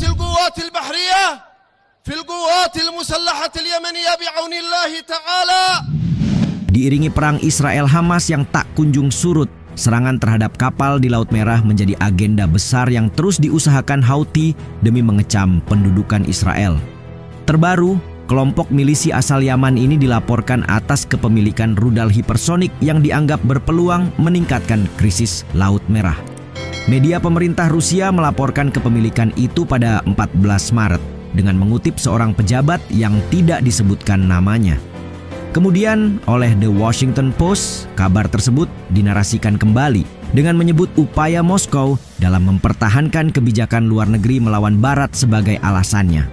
القوات البحرية في القوات المسلحة اليمنية بعون الله تعالى. Diiringi perang Israel-Hamas yang tak kunjung surut, serangan terhadap kapal di Laut Merah menjadi agenda besar yang terus diusahakan Houthi demi mengecam pendudukan Israel. Terbaru, kelompok milisi asal Yaman ini dilaporkan atas kepemilikan rudal hipersonik yang dianggap berpeluang meningkatkan krisis Laut Merah. Media pemerintah Rusia melaporkan kepemilikan itu pada 14 Maret dengan mengutip seorang pejabat yang tidak disebutkan namanya. Kemudian oleh The Washington Post, kabar tersebut dinarasikan kembali dengan menyebut upaya Moskow dalam mempertahankan kebijakan luar negeri melawan Barat sebagai alasannya.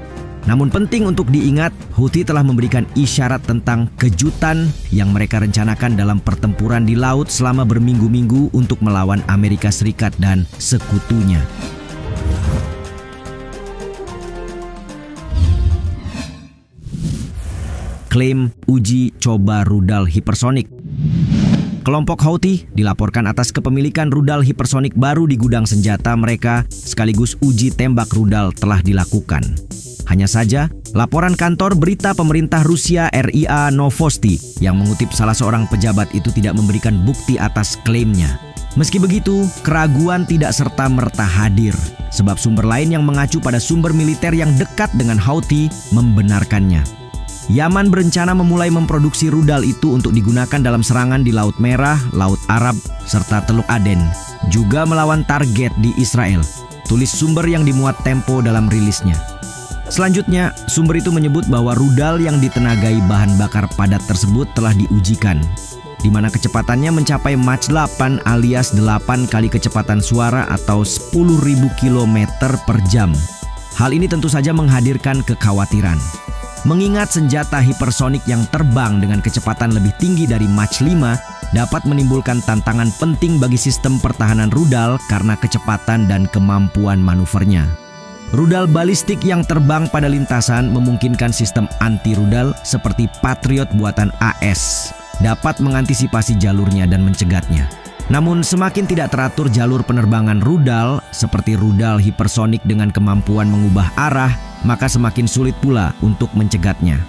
Namun penting untuk diingat, Houthi telah memberikan isyarat tentang kejutan yang mereka rencanakan dalam pertempuran di laut selama berminggu-minggu untuk melawan Amerika Serikat dan sekutunya. Klaim uji coba rudal hipersonik. Kelompok Houthi dilaporkan atas kepemilikan rudal hipersonik baru di gudang senjata mereka, sekaligus uji tembak rudal telah dilakukan. Hanya saja, laporan kantor berita pemerintah Rusia RIA Novosti yang mengutip salah seorang pejabat itu tidak memberikan bukti atas klaimnya. Meski begitu, keraguan tidak serta-merta hadir, sebab sumber lain yang mengacu pada sumber militer yang dekat dengan Houthi membenarkannya. Yaman berencana memulai memproduksi rudal itu untuk digunakan dalam serangan di Laut Merah, Laut Arab, serta Teluk Aden, juga melawan target di Israel. Tulis sumber yang dimuat Tempo dalam rilisnya. Selanjutnya, sumber itu menyebut bahwa rudal yang ditenagai bahan bakar padat tersebut telah diujikan, di mana kecepatannya mencapai Mach 8 alias 8 kali kecepatan suara atau 10.000 km per jam. Hal ini tentu saja menghadirkan kekhawatiran. Mengingat senjata hipersonik yang terbang dengan kecepatan lebih tinggi dari Mach 5 dapat menimbulkan tantangan penting bagi sistem pertahanan rudal karena kecepatan dan kemampuan manuvernya. Rudal balistik yang terbang pada lintasan memungkinkan sistem anti-rudal seperti Patriot buatan AS dapat mengantisipasi jalurnya dan mencegatnya. Namun semakin tidak teratur jalur penerbangan rudal seperti rudal hipersonik dengan kemampuan mengubah arah, maka semakin sulit pula untuk mencegatnya.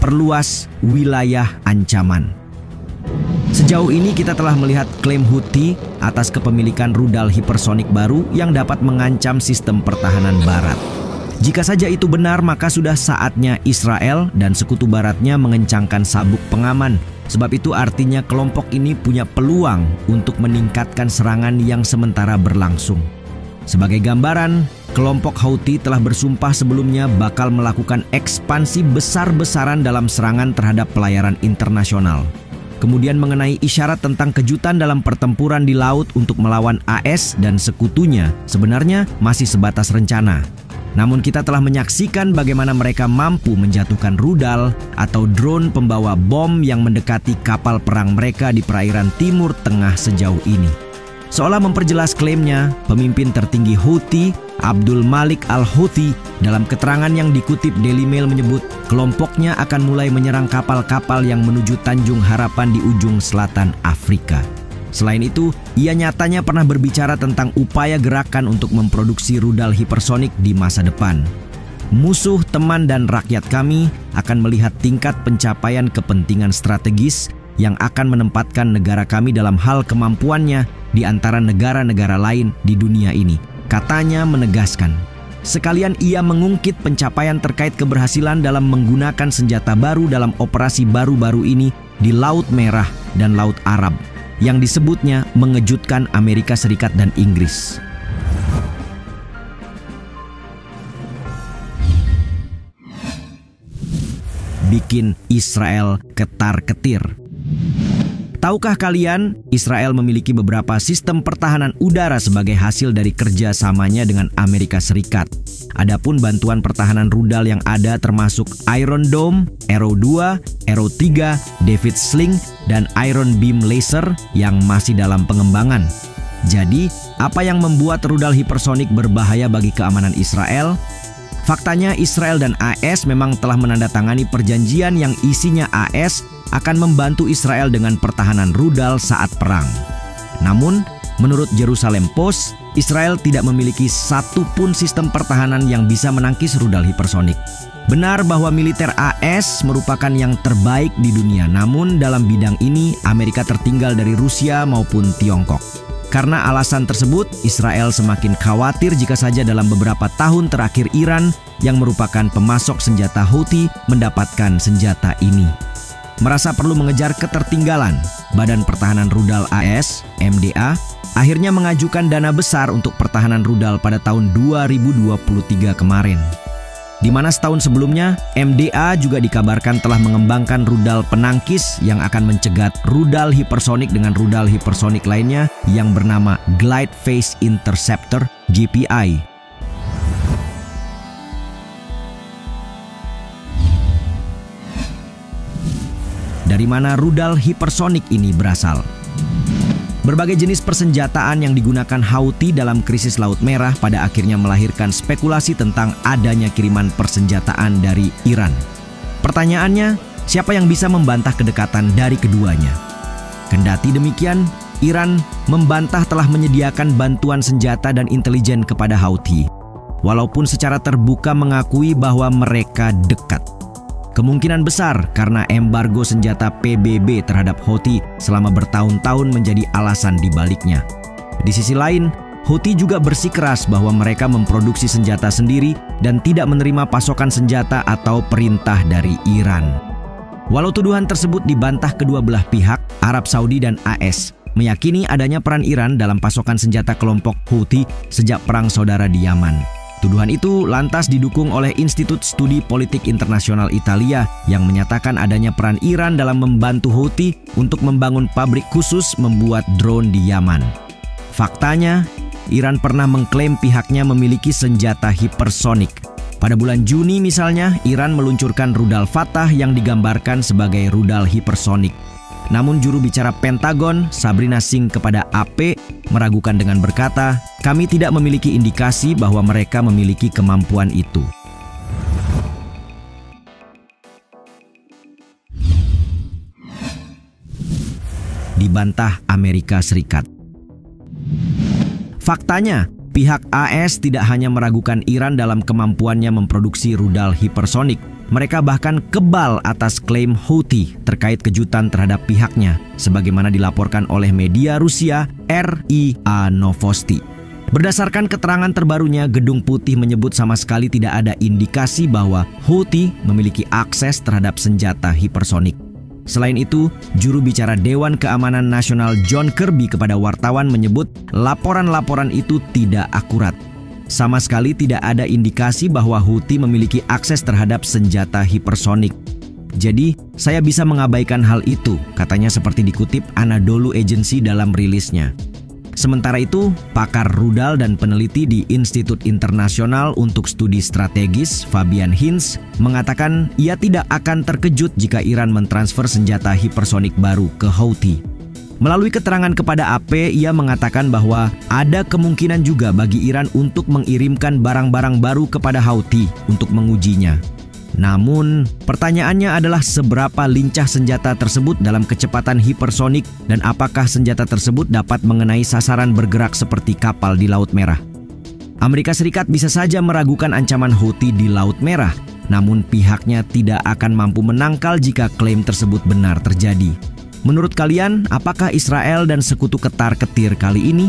Perluas wilayah ancaman. Sejauh ini kita telah melihat klaim Houthi atas kepemilikan rudal hipersonik baru yang dapat mengancam sistem pertahanan Barat. Jika saja itu benar, maka sudah saatnya Israel dan sekutu Baratnya mengencangkan sabuk pengaman. Sebab itu artinya kelompok ini punya peluang untuk meningkatkan serangan yang sementara berlangsung. Sebagai gambaran, kelompok Houthi telah bersumpah sebelumnya bakal melakukan ekspansi besar-besaran dalam serangan terhadap pelayaran internasional. Kemudian mengenai isyarat tentang kejutan dalam pertempuran di laut untuk melawan AS dan sekutunya, sebenarnya masih sebatas rencana. Namun kita telah menyaksikan bagaimana mereka mampu menjatuhkan rudal atau drone pembawa bom yang mendekati kapal perang mereka di perairan Timur Tengah sejauh ini. Seolah memperjelas klaimnya, pemimpin tertinggi Houthi, Abdul Malik al-Houthi, dalam keterangan yang dikutip Daily Mail menyebut kelompoknya akan mulai menyerang kapal-kapal yang menuju Tanjung Harapan di ujung selatan Afrika. Selain itu, ia nyatanya pernah berbicara tentang upaya gerakan untuk memproduksi rudal hipersonik di masa depan. Musuh, teman, dan rakyat kami akan melihat tingkat pencapaian kepentingan strategis yang akan menempatkan negara kami dalam hal kemampuannya di antara negara-negara lain di dunia ini, katanya menegaskan. Sekalian ia mengungkit pencapaian terkait keberhasilan dalam menggunakan senjata baru dalam operasi baru-baru ini di Laut Merah dan Laut Arab, yang disebutnya mengejutkan Amerika Serikat dan Inggris. Bikin Israel ketar-ketir. Tahukah kalian, Israel memiliki beberapa sistem pertahanan udara sebagai hasil dari kerjasamanya dengan Amerika Serikat. Adapun bantuan pertahanan rudal yang ada termasuk Iron Dome, Arrow 2, Arrow 3, David Sling, dan Iron Beam Laser yang masih dalam pengembangan. Jadi, apa yang membuat rudal hipersonik berbahaya bagi keamanan Israel? Faktanya Israel dan AS memang telah menandatangani perjanjian yang isinya AS akan membantu Israel dengan pertahanan rudal saat perang. Namun, menurut Jerusalem Post, Israel tidak memiliki satu pun sistem pertahanan yang bisa menangkis rudal hipersonik. Benar bahwa militer AS merupakan yang terbaik di dunia, namun dalam bidang ini Amerika tertinggal dari Rusia maupun Tiongkok. Karena alasan tersebut, Israel semakin khawatir jika saja dalam beberapa tahun terakhir Iran yang merupakan pemasok senjata Houthi mendapatkan senjata ini. Merasa perlu mengejar ketertinggalan, Badan Pertahanan Rudal AS, MDA, akhirnya mengajukan dana besar untuk pertahanan rudal pada tahun 2023 kemarin. Di mana setahun sebelumnya, MDA juga dikabarkan telah mengembangkan rudal penangkis yang akan mencegat rudal hipersonik dengan rudal hipersonik lainnya yang bernama Glide Phase Interceptor (GPI). Dari mana rudal hipersonik ini berasal? Berbagai jenis persenjataan yang digunakan Houthi dalam krisis Laut Merah pada akhirnya melahirkan spekulasi tentang adanya kiriman persenjataan dari Iran. Pertanyaannya, siapa yang bisa membantah kedekatan dari keduanya? Kendati demikian, Iran membantah telah menyediakan bantuan senjata dan intelijen kepada Houthi, walaupun secara terbuka mengakui bahwa mereka dekat. Kemungkinan besar karena embargo senjata PBB terhadap Houthi selama bertahun-tahun menjadi alasan dibaliknya. Di sisi lain, Houthi juga bersikeras bahwa mereka memproduksi senjata sendiri dan tidak menerima pasokan senjata atau perintah dari Iran. Walau tuduhan tersebut dibantah kedua belah pihak, Arab Saudi dan AS meyakini adanya peran Iran dalam pasokan senjata kelompok Houthi sejak Perang Saudara di Yaman. Tuduhan itu lantas didukung oleh Institut Studi Politik Internasional Italia yang menyatakan adanya peran Iran dalam membantu Houthi untuk membangun pabrik khusus membuat drone di Yaman. Faktanya, Iran pernah mengklaim pihaknya memiliki senjata hipersonik. Pada bulan Juni misalnya, Iran meluncurkan rudal Fatah yang digambarkan sebagai rudal hipersonik. Namun juru bicara Pentagon, Sabrina Singh kepada AP, meragukan dengan berkata, "Kami tidak memiliki indikasi bahwa mereka memiliki kemampuan itu." Dibantah Amerika Serikat. Faktanya, pihak AS tidak hanya meragukan Iran dalam kemampuannya memproduksi rudal hipersonik. Mereka bahkan kebal atas klaim Houthi terkait kejutan terhadap pihaknya, sebagaimana dilaporkan oleh media Rusia RIA Novosti. Berdasarkan keterangan terbarunya, Gedung Putih menyebut sama sekali tidak ada indikasi bahwa Houthi memiliki akses terhadap senjata hipersonik. Selain itu, juru bicara Dewan Keamanan Nasional John Kirby kepada wartawan menyebut laporan-laporan itu tidak akurat. Sama sekali tidak ada indikasi bahwa Houthi memiliki akses terhadap senjata hipersonik. Jadi, saya bisa mengabaikan hal itu, katanya seperti dikutip Anadolu Agency dalam rilisnya. Sementara itu, pakar rudal dan peneliti di Institut Internasional untuk Studi Strategis, Fabian Hinz, mengatakan ia tidak akan terkejut jika Iran mentransfer senjata hipersonik baru ke Houthi. Melalui keterangan kepada AP, ia mengatakan bahwa ada kemungkinan juga bagi Iran untuk mengirimkan barang-barang baru kepada Houthi untuk mengujinya. Namun, pertanyaannya adalah seberapa lincah senjata tersebut dalam kecepatan hipersonik dan apakah senjata tersebut dapat mengenai sasaran bergerak seperti kapal di Laut Merah. Amerika Serikat bisa saja meragukan ancaman Houthi di Laut Merah, namun pihaknya tidak akan mampu menangkal jika klaim tersebut benar terjadi. Menurut kalian, apakah Israel dan sekutu ketar-ketir kali ini